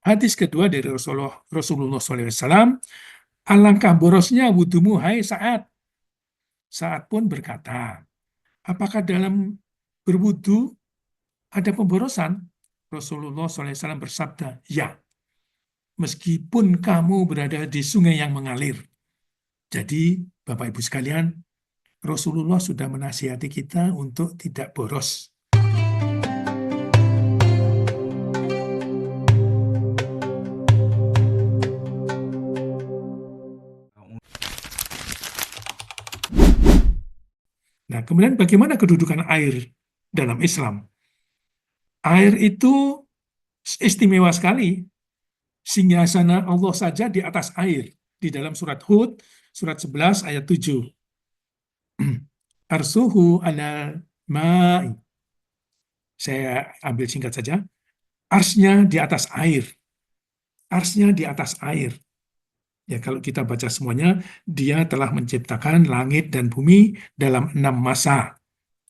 Hadis kedua dari Rasulullah SAW, alangkah borosnya wudumu hai Sa'ad. Sa'ad pun berkata, apakah dalam berwudu ada pemborosan? Rasulullah SAW bersabda, ya, meskipun kamu berada di sungai yang mengalir. Jadi, Bapak Ibu sekalian, Rasulullah sudah menasihati kita untuk tidak boros. Nah, kemudian bagaimana kedudukan air dalam Islam? Air itu istimewa sekali. Singgasana Allah saja di atas air. Di dalam surat Hud, surat 11 ayat 7. Arsuhu ala ma'i. Saya ambil singkat saja. Arsnya di atas air. Arsnya di atas air. Ya, kalau kita baca semuanya, dia telah menciptakan langit dan bumi dalam 6 masa.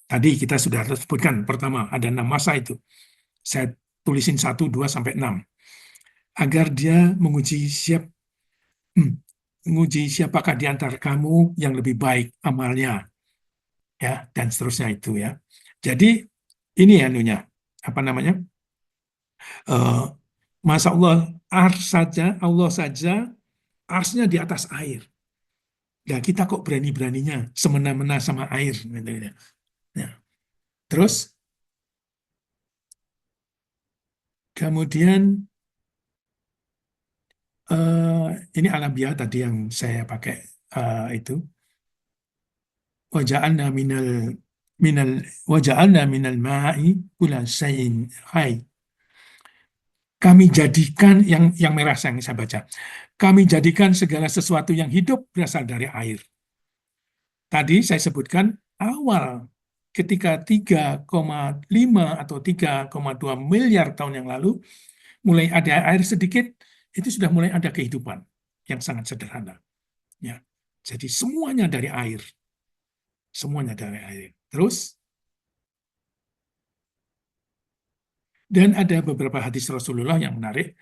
Tadi kita sudah sebutkan, pertama ada 6 masa itu. Saya tulisin 1, 2, sampai 6. Agar dia menguji siapakah di antara kamu yang lebih baik amalnya. Ya, dan seterusnya itu ya. Jadi, ini anunya, apa namanya? Masa Allah saja, arsnya di atas air. Ya, kita kok berani-beraninya semena-mena sama air. Ya. Terus, kemudian ini alamiah tadi yang saya pakai itu. Waja'alna minal ma'i kulla syai'in hayy. Kami jadikan yang merah yang saya baca. Kami jadikan segala sesuatu yang hidup berasal dari air. Tadi saya sebutkan awal ketika 3,5 atau 3,2 miliar tahun yang lalu mulai ada air sedikit, itu sudah mulai ada kehidupan yang sangat sederhana. Ya. Jadi semuanya dari air. Semuanya dari air. Terus, dan ada beberapa hadis Rasulullah yang menarik.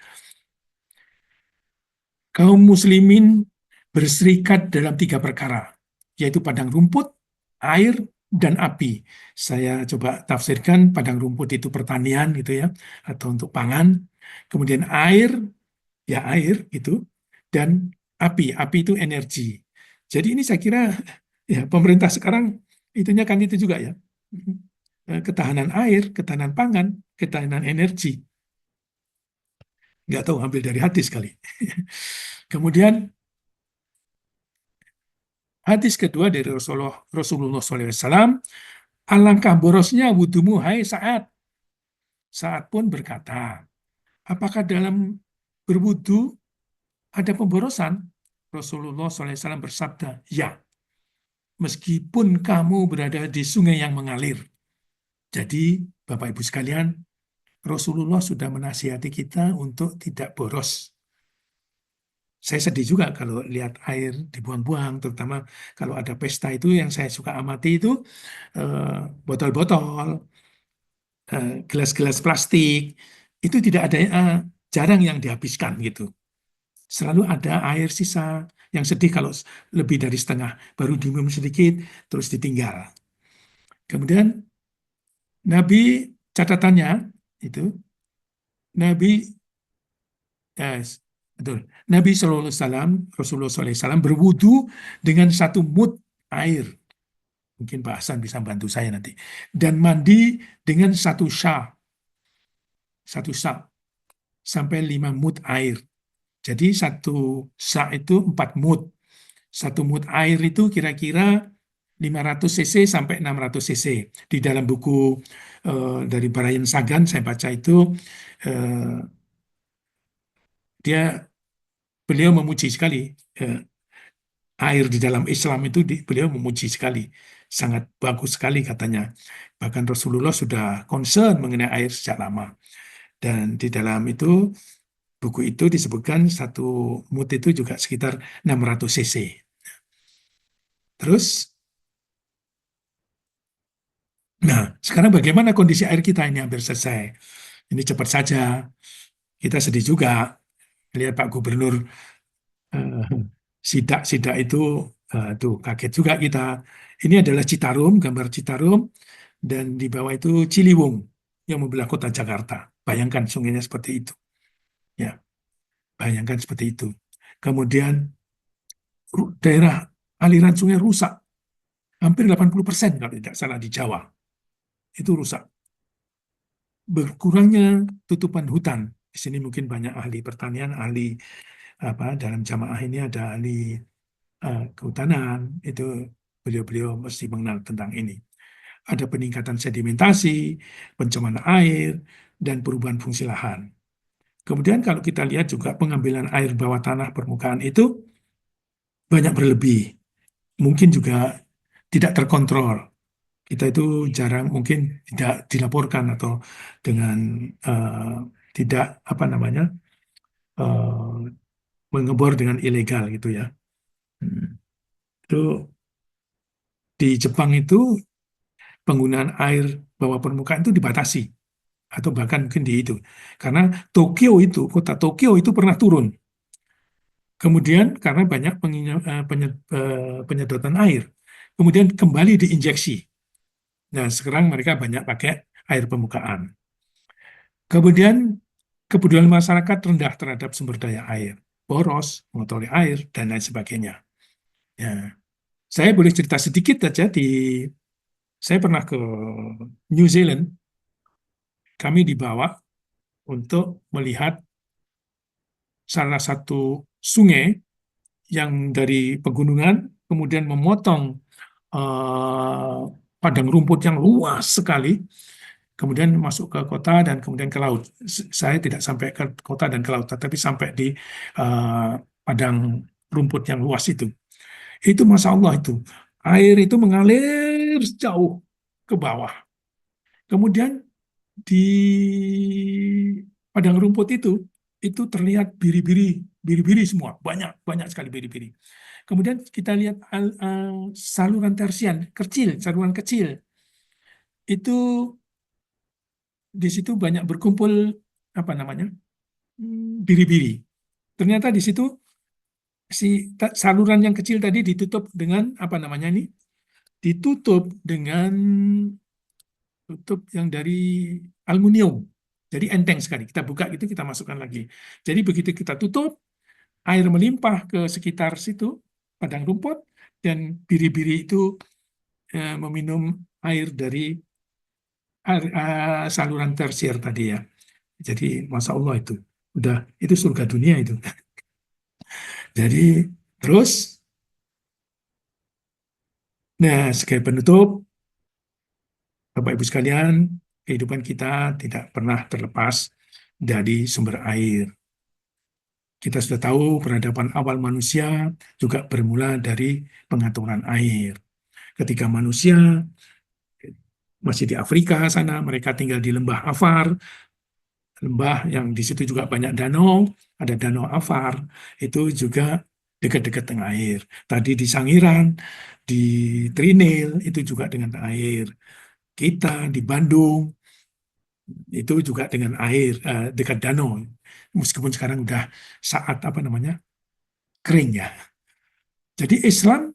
Kaum muslimin berserikat dalam 3 perkara, yaitu padang rumput, air, dan api. Saya coba tafsirkan padang rumput itu pertanian gitu ya, atau untuk pangan. Kemudian air, ya air itu, dan api itu energi. Jadi ini saya kira ya pemerintah sekarang itunya kan itu juga ya. Ketahanan air, ketahanan pangan, ketahanan energi. Nggak tahu, ambil dari hadis kali. Kemudian hadis kedua dari Rasulullah SAW, alangkah borosnya wudumu hai Sa'ad. Sa'ad pun berkata, apakah dalam berwudu ada pemborosan? Rasulullah SAW bersabda, ya, meskipun kamu berada di sungai yang mengalir. Jadi, Bapak Ibu sekalian, Rasulullah sudah menasihati kita untuk tidak boros. Saya sedih juga kalau lihat air dibuang-buang, terutama kalau ada pesta itu yang saya suka amati itu botol-botol, gelas-gelas plastik, itu tidak ada, jarang yang dihabiskan gitu. Selalu ada air sisa, yang sedih kalau lebih dari setengah, baru diminum sedikit, terus ditinggal. Kemudian Nabi, catatannya itu, Nabi betul. Nabi SAW, Rasulullah SAW berwudu dengan 1 mud air. Mungkin Pak Hasan bisa bantu saya nanti. Dan mandi dengan 1 sya. 1 sya. Sampai 5 mud air. Jadi 1 sya itu 4 mud. 1 mud air itu kira-kira 500 cc sampai 600 cc. Di dalam buku dari Brian Sagan saya baca itu, beliau memuji sekali air di dalam Islam itu, beliau memuji sekali, sangat bagus sekali katanya. Bahkan Rasulullah sudah concern mengenai air sejak lama. Dan di dalam itu, buku itu disebutkan 1 mud itu juga sekitar 600 cc. Terus, nah sekarang bagaimana kondisi air kita ini hampir selesai. Ini cepat saja. Kita sedih juga lihat Pak Gubernur eh, sidak-sidak itu, tuh kaget juga kita. Ini adalah Citarum, gambar Citarum, dan di bawah itu Ciliwung yang membelah kota Jakarta. Bayangkan sungainya seperti itu. Ya, bayangkan seperti itu. Kemudian daerah aliran sungai rusak, hampir 80% kalau tidak salah di Jawa. Itu rusak. Berkurangnya tutupan hutan. Di sini mungkin banyak ahli pertanian, ahli apa dalam jamaah ini ada ahli kehutanan, itu beliau-beliau mesti mengenal tentang ini. Ada peningkatan sedimentasi, pencemaran air, dan perubahan fungsi lahan. Kemudian kalau kita lihat juga pengambilan air bawah tanah permukaan itu banyak berlebih, mungkin juga tidak terkontrol. Kita itu jarang mungkin tidak dilaporkan atau dengan eh, tidak apa namanya mengebor dengan ilegal gitu ya. Hmm. Itu di Jepang itu penggunaan air bawah permukaan itu dibatasi atau bahkan mungkin di itu karena kota Tokyo itu pernah turun. Kemudian karena banyak penyedotan air, kemudian kembali diinjeksi. Nah, sekarang mereka banyak pakai air permukaan. Kemudian kepedulian masyarakat rendah terhadap sumber daya air, boros, mengotori air, dan lain sebagainya. Ya, saya boleh cerita sedikit saja saya pernah ke New Zealand, kami dibawa untuk melihat salah satu sungai yang dari pegunungan kemudian memotong eh, padang rumput yang luas sekali, kemudian masuk ke kota dan kemudian ke laut. Saya tidak sampai ke kota dan ke laut, tetapi sampai di eh, padang rumput yang luas itu. Itu Masya Allah itu. Air itu mengalir jauh ke bawah. Kemudian di padang rumput itu terlihat biri-biri, biri-biri semua, banyak banyak sekali biri-biri. Kemudian kita lihat saluran tersian kecil, saluran kecil itu di situ banyak berkumpul apa namanya biri-biri. Ternyata di situ si saluran yang kecil tadi ditutup dengan apa namanya ini? Ditutup dengan tutup yang dari aluminium. Jadi enteng sekali. Kita buka itu kita masukkan lagi. Jadi begitu kita tutup, air melimpah ke sekitar situ, padang rumput, dan biri-biri itu meminum air dari saluran tersier tadi ya. Jadi Masya Allah itu surga dunia itu. Jadi terus, nah sebagai penutup, Bapak Ibu sekalian, kehidupan kita tidak pernah terlepas dari sumber air. Kita sudah tahu peradaban awal manusia juga bermula dari pengaturan air. Ketika manusia masih di Afrika sana, mereka tinggal di lembah Afar, lembah yang di situ juga banyak danau, ada danau Afar, itu juga dekat-dekat dengan air. Tadi di Sangiran, di Trinil, itu juga dengan air. Kita di Bandung, itu juga dengan air, dekat danau. Meskipun sekarang udah saat apa namanya, kering ya. Jadi Islam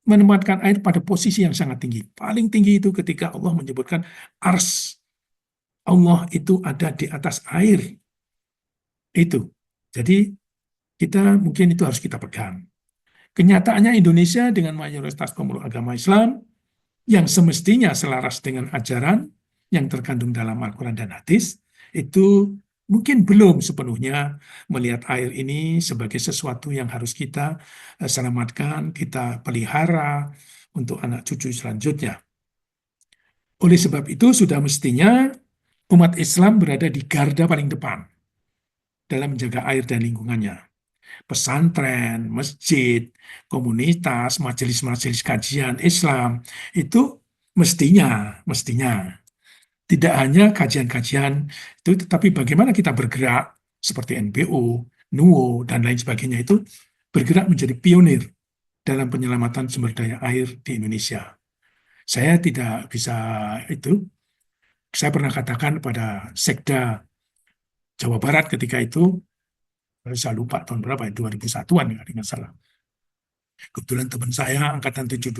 menempatkan air pada posisi yang sangat tinggi. Paling tinggi itu ketika Allah menyebutkan ars. Allah itu ada di atas air. Itu. Jadi kita mungkin itu harus kita pegang. Kenyataannya Indonesia dengan mayoritas pemeluk agama Islam yang semestinya selaras dengan ajaran yang terkandung dalam Al-Quran dan hadis, itu mungkin belum sepenuhnya melihat air ini sebagai sesuatu yang harus kita selamatkan, kita pelihara untuk anak cucu selanjutnya. Oleh sebab itu, sudah mestinya umat Islam berada di garda paling depan dalam menjaga air dan lingkungannya. Pesantren, masjid, komunitas, majelis-majelis kajian Islam itu mestinya tidak hanya kajian-kajian itu, tetapi bagaimana kita bergerak seperti NPO, NUO dan lain sebagainya itu bergerak menjadi pionir dalam penyelamatan sumber daya air di Indonesia. Saya tidak bisa itu. Saya pernah katakan pada sekda Jawa Barat ketika itu, saya lupa tahun berapa, 2001-an ya, nggak salah. Kebetulan teman saya angkatan 72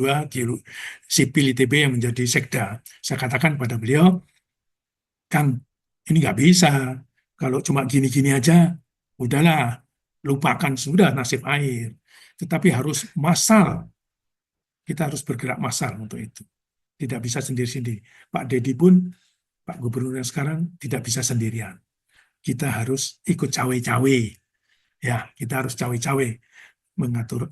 sipil ITB yang menjadi sekda. Saya katakan pada beliau, Kang, ini nggak bisa. Kalau cuma gini-gini aja, udahlah, lupakan sudah nasib air. Tetapi harus massal. Kita harus bergerak massal untuk itu. Tidak bisa sendiri-sendiri. Pak Dedi pun, Pak Gubernur yang sekarang, tidak bisa sendirian. Kita harus ikut cawe-cawe. Ya, kita harus cawe-cawe mengatur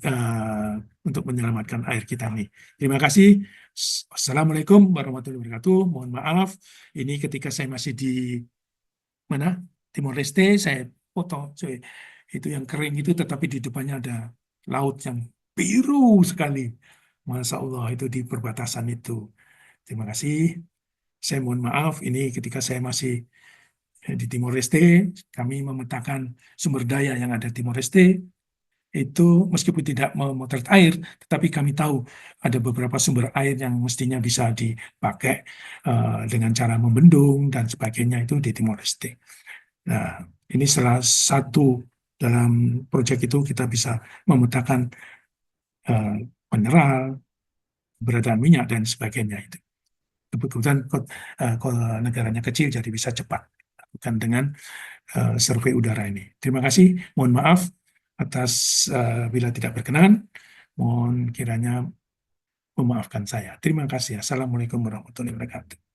untuk menyelamatkan air kita ini. Terima kasih. Assalamualaikum warahmatullahi wabarakatuh. Mohon maaf, ini ketika saya masih di mana Timor Leste, saya foto itu yang kering itu, tetapi di depannya ada laut yang biru sekali. Masya Allah, itu di perbatasan itu. Terima kasih. Saya mohon maaf, ini ketika saya masih di Timor Leste, kami memetakan sumber daya yang ada di Timor Leste, itu meskipun tidak memotret air, tetapi kami tahu ada beberapa sumber air yang mestinya bisa dipakai dengan cara membendung dan sebagainya itu di Timor Leste. Nah, ini salah satu dalam proyek itu kita bisa memetakan uh, mineral, keberadaan minyak dan sebagainya itu. Kebetulan negaranya kecil jadi bisa cepat bukan dengan survei udara ini. Terima kasih, mohon maaf atas bila tidak berkenan, mohon kiranya memaafkan saya. Terima kasih. Assalamualaikum warahmatullahi wabarakatuh.